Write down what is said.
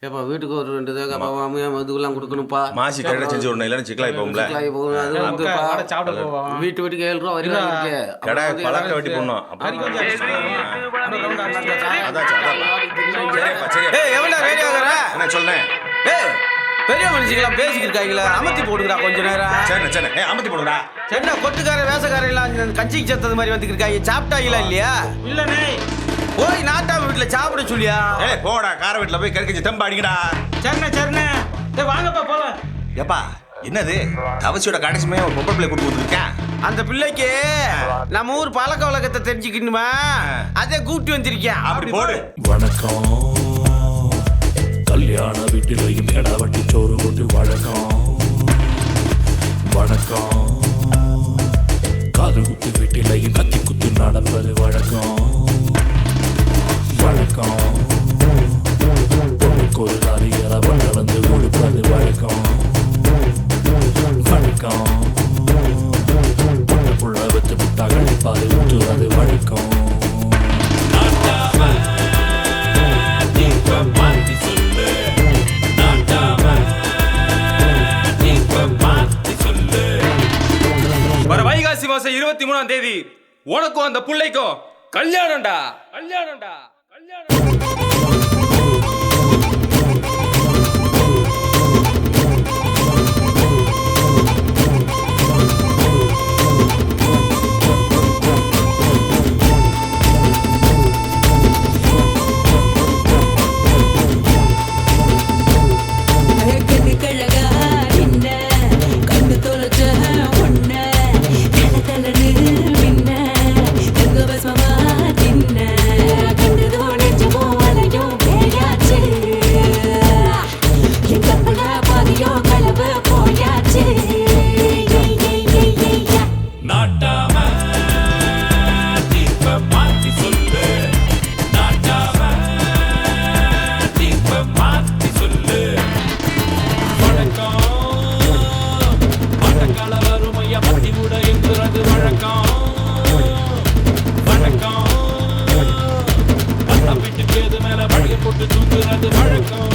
ஏப்பா வீட்டுக்கு ஒரு 2 தேங்காய் இதுக்கெல்லாம் கொடுக்கணும்ப்பா. மாசி கரெக்டாக செஞ்சு விடணும், இல்லைன்னு சிக்கலாகி போகும்ல. அது வந்துப்பா வீட்டுக்கு 7 ரூபா வரைக்கும் இருக்கு. கடை பழக்க வெட்டி போடணும். சொல்றேன் பெரிய மனுஷங்களாம் பேசிக்கிருக்காங்களா, அமர்த்தி போடுங்கடா கொஞ்ச நேரம். சரி அமர்த்தி போடுங்கடா. என்ன கொட்டுக்கார வேசக்காரெல்லாம் கட்சிக்கு சேர்த்தது மாதிரி வந்துருக்காங்க. சாப்பிட்டாங்களா இல்லையா? இல்லனே போய் நாட்டாம வீட்டுல சாப்பிட சொல்லியா. போடா கார வீட்டுல போய் கறிக்கஞ்சி தெம்பா அடிக்கடா. சரிண்ணே வாங்கப்பா போலாம். ஏப்பா என்னது அவசியோட கடைசிமே ஒரு பொம்பளை பிள்ளை கூட்டு வந்துருக்கேன். அந்த பிள்ளைக்கு நம்ம ஊர் பழக்க வழக்கத்தை தெரிஞ்சுக்கணுமா, அதே கூட்டி வந்திருக்கேன். அப்படி போடு. வணக்கம். கல்யாண வீட்டிலையும் எடவட்டி சோறு போட்டு வழக்கம். வணக்கம். காது குத்து வீட்டிலையும் கத்தி குத்து நடப்பது வழக்கம். வழக்கம். பொண்ணுக்கு ஒரு அறியற பண்ண வந்து கொடுப்பது வழக்கம். வழக்கம். பொண்ணு புள்ள வித்து விட்டா கழிப்பாது ஊற்றுறது வழக்கம். வர வைகாசி மாசம் 23ஆம் தேதி உனக்கும் அந்த புள்ளைக்கும் கல்யாணம்டா. போட்டு தூக்குறது வழக்கம்.